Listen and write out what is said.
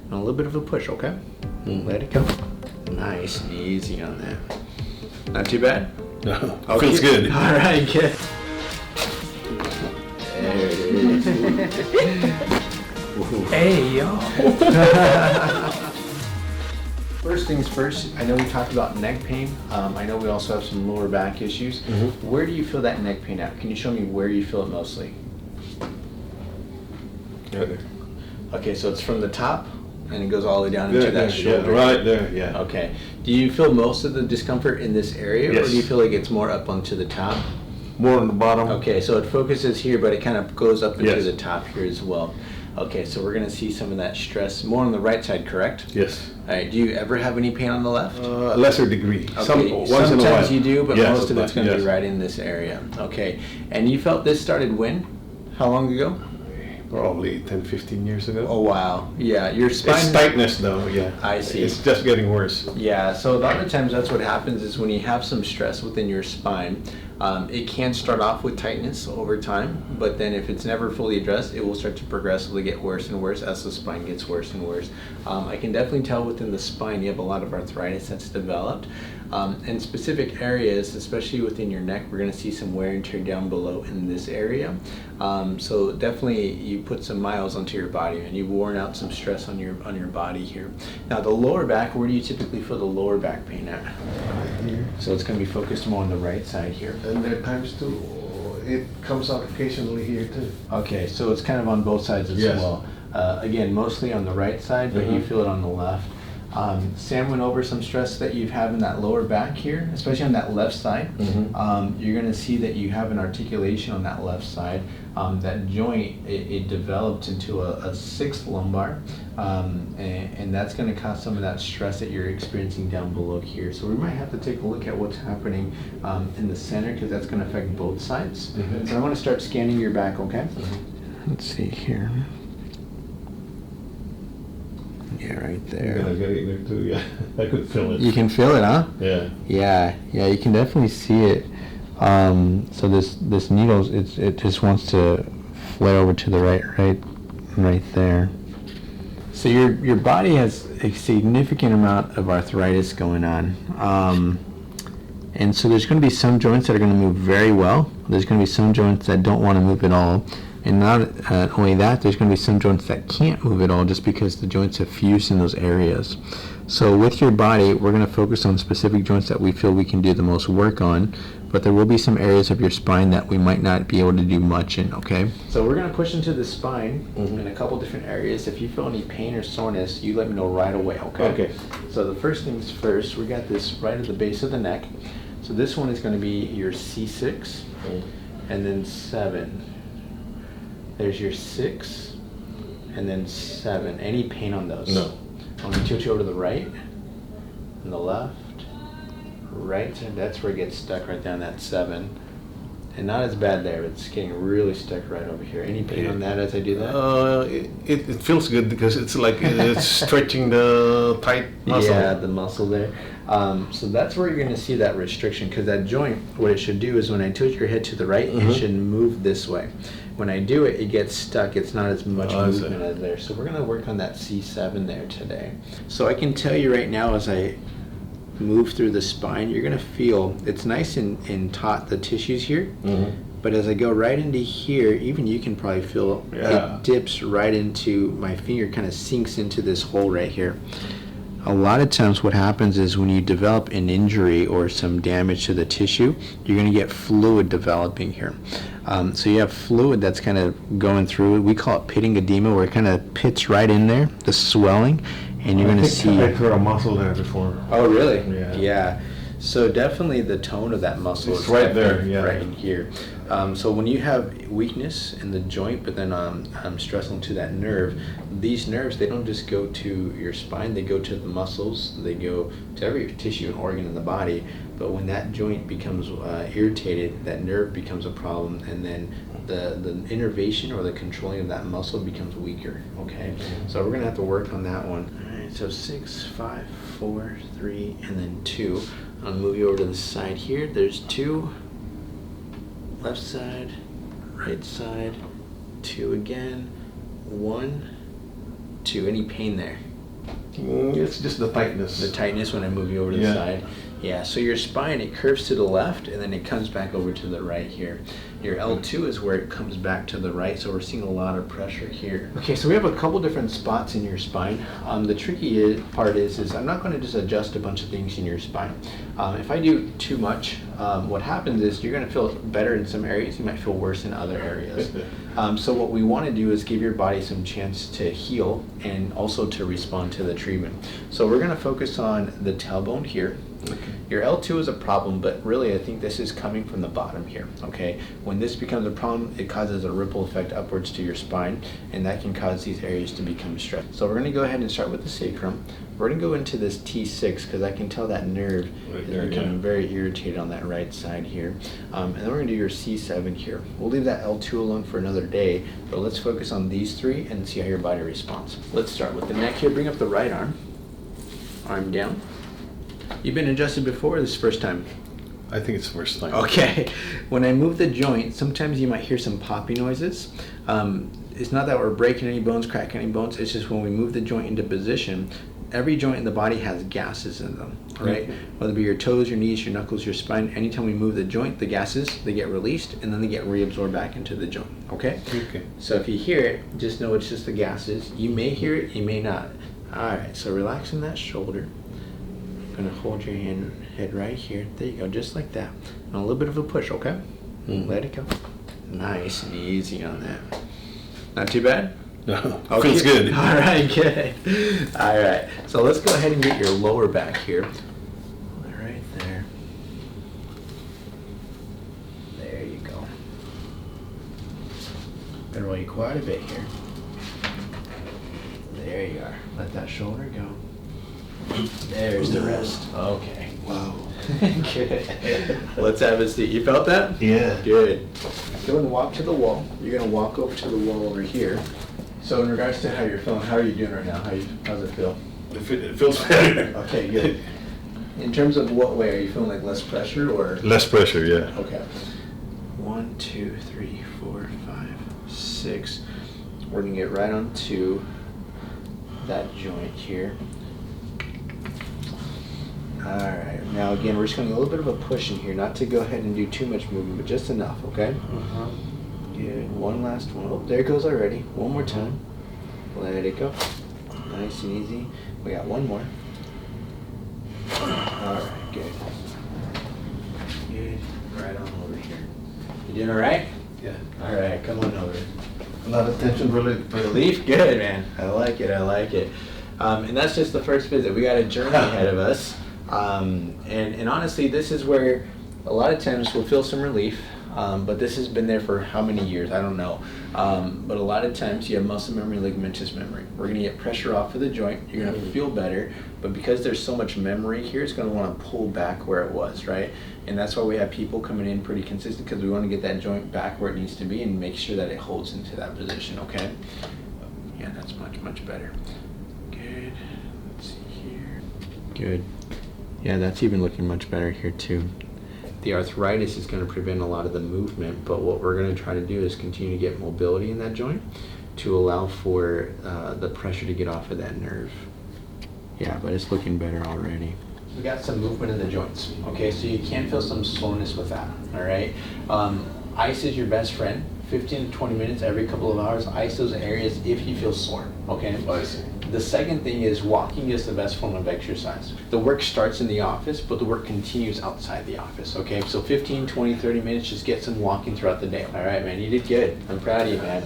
And a little bit of a push, okay? Let it go. Nice and easy on that. Not too bad? No, Okay. feels good. All right, good. There it is. Hey, yo. First things first, I know we talked about neck pain. I know we also have some lower back issues. Where do you feel that neck pain at? Can you show me where you feel it mostly? Right there. Okay, so it's from the top and it goes all the way down into that shoulder. Yeah, right there, yeah. Okay. Do you feel most of the discomfort in this area, Yes. or do you feel like it's more up onto the top? More on the bottom. Okay, so it focuses here, but it kind of goes up into Yes. the top here as well. Okay, so we're going to see some of that stress more on the right side, correct? Yes. All right, do you ever have any pain on the left? A lesser degree. Okay, Once in a while. sometimes you do, but Yes, most of it's going to yes. be right in this area. Okay, and you felt this started when? How long ago? Probably 10, 15 years ago. Oh, wow. Yeah, your spine... It's tightness though, yeah. I see. It's just getting worse. Yeah, so a lot of times that's what happens is when you have some stress within your spine, it can start off with tightness over time, but then if it's never fully addressed, it will start to progressively get worse and worse as the spine gets worse and worse. I can definitely tell within the spine you have a lot of arthritis that's developed. In specific areas, especially within your neck, we're going to see some wear and tear down below in this area. So definitely you put some miles onto your body and you've worn out some stress on your body here. Now the lower back, where do you typically feel the lower back pain at? Here. So it's going to be focused more on the right side here. And there are times too, it comes out occasionally here too. Okay, so it's kind of on both sides as Yes. well. Again, mostly on the right side, but you feel it on the left. Sam went over some stress that you've had in that lower back here, especially on that left side. You're going to see that you have an articulation on that left side. That joint, it developed into a sixth lumbar, and that's going to cause some of that stress that you're experiencing down below here. So we might have to take a look at what's happening in the center, because that's going to affect both sides. So I want to start scanning your back, okay? Let's see here. Yeah, right there. Yeah, I got it there too, yeah. I could feel it. You can feel it, huh? Yeah. Yeah, you can definitely see it. So this needle, it just wants to flare over to the right there. So your body has a significant amount of arthritis going on. And so there's going to be some joints that are going to move very well. There's going to be some joints that don't want to move at all. And not only that, there's going to be some joints that can't move at all just because the joints have fused in those areas. So with your body, we're going to focus on specific joints that we feel we can do the most work on, but there will be some areas of your spine that we might not be able to do much in, okay? So we're going to push into the spine in a couple different areas. If you feel any pain or soreness, you let me know right away, okay? Okay. So the first things first, we got this right at the base of the neck. So this one is going to be your C6 and then 7. There's your 6 and then 7. Any pain on those? No. I'm going to tilt you over to the right and the left, right. That's where it gets stuck right down that 7. And not as bad there, but it's getting really stuck right over here. Any pain on that as I do that? It feels good because it's like it's stretching the tight muscle. Yeah, the muscle there. So that's where you're going to see that restriction, because that joint, what it should do is when I tilt your head to the right, it should move this way. When I do it, it gets stuck. It's not as much movement as there. So we're going to work on that C7 there today. So I can tell you right now as I move through the spine, you're going to feel, it's nice and taut, the tissues here. But as I go right into here, even you can probably feel it dips right into, my finger kind of sinks into this hole right here. A lot of times what happens is when you develop an injury or some damage to the tissue, you're going to get fluid developing here. So you have fluid that's kind of going through, we call it pitting edema, where it kind of pits right in there, the swelling, and you're going to see... I hurt a muscle there before. Oh, really? Yeah. Yeah. So definitely the tone of that muscle It's is right there, yeah. right in here. So when you have weakness in the joint, but then stress onto that nerve, these nerves, they don't just go to your spine, they go to the muscles, they go to every tissue and organ in the body. But when that joint becomes irritated, that nerve becomes a problem, and then the innervation or the controlling of that muscle becomes weaker, okay? So we're gonna have to work on that one. All right, so 6, 5, 4, 3, and then 2. I'll move you over to the side here. There's 2, left side, right side, 2 again, 1, 2. Any pain there? It's just the tightness. The tightness when I move you over to the side. Yeah, so your spine, it curves to the left and then it comes back over to the right here. Your L2 is where it comes back to the right, so we're seeing a lot of pressure here. Okay, so we have a couple different spots in your spine. The tricky part is I'm not going to just adjust a bunch of things in your spine. If I do too much, what happens is you're going to feel better in some areas, you might feel worse in other areas. So what we want to do is give your body some chance to heal and also to respond to the treatment. So we're going to focus on the tailbone here. Okay. Your L2 is a problem, but really I think this is coming from the bottom here, okay? When this becomes a problem, it causes a ripple effect upwards to your spine, and that can cause these areas to become stressed. So we're going to go ahead and start with the sacrum. We're going to go into this T6 because I can tell that nerve is becoming very irritated on that right side here. And then we're going to do your C7 here. We'll leave that L2 alone for another day, but let's focus on these three and see how your body responds. Let's start with the neck here. Bring up the right arm. Arm down. You've been adjusted before, or this is the first time? I think it's the first time. Okay. When I move the joint, sometimes you might hear some poppy noises. It's not that we're breaking any bones, cracking any bones. It's just when we move the joint into position, every joint in the body has gases in them, right? Whether it be your toes, your knees, your knuckles, your spine, anytime we move the joint, the gases, they get released and then they get reabsorbed back into the joint, okay? Okay. So if you hear it, just know it's just the gases. You may hear it, you may not. All right, so relaxing that shoulder. Gonna hold your head right here. There you go, just like that. And a little bit of a push, okay? Let it go. Nice and easy on that. Not too bad? No, okay. Feels good. All right, good. All right, so let's go ahead and get your lower back here. Right there. There you go. Gonna roll you quite a bit here. There you are. Let that shoulder go. There's the rest. Okay. Wow. Good. Let's have a seat. You felt that? Yeah. Good. Go and walk to the wall. You're going to walk over to the wall over here. So in regards to how you're feeling, how are you doing right now? How's it feel? It feels better. Okay, good. In terms of what way? Are you feeling like less pressure or? Less pressure, yeah. Okay. 1, 2, 3, 4, 5, 6. We're going to get right onto that joint here. All right, now again, we're just going to get a little bit of a push in here, not to go ahead and do too much movement, but just enough, okay? Good, one last one. Oh, there it goes already. One more time. Let it go. Nice and easy. We got one more. All right, good. Good, right on over here. You doing all right? Yeah. All right, come on over. A lot of tension relief. Relief? Good, man. I like it, I like it. And that's just the first visit. We got a journey ahead of us. And honestly, this is where a lot of times we'll feel some relief, but this has been there for how many years? I don't know. But a lot of times you have muscle memory, ligamentous memory. We're going to get pressure off of the joint. You're going to feel better, but because there's so much memory here, it's going to want to pull back where it was, right? And that's why we have people coming in pretty consistent, because we want to get that joint back where it needs to be and make sure that it holds into that position, okay? Yeah, that's much, much better. Good. Let's see here. Good. Yeah, that's even looking much better here too. The arthritis is going to prevent a lot of the movement, but what we're going to try to do is continue to get mobility in that joint to allow for the pressure to get off of that nerve. Yeah, but it's looking better already. We got some movement in the joints, okay, so you can feel some soreness with that, all right? Ice is your best friend. 15 to 20 minutes every couple of hours. Ice those areas if you feel sore, okay? The second thing is walking is the best form of exercise. The work starts in the office, but the work continues outside the office, okay? So 15, 20, 30 minutes, just get some walking throughout the day. All right, man, you did good. I'm proud of you, man.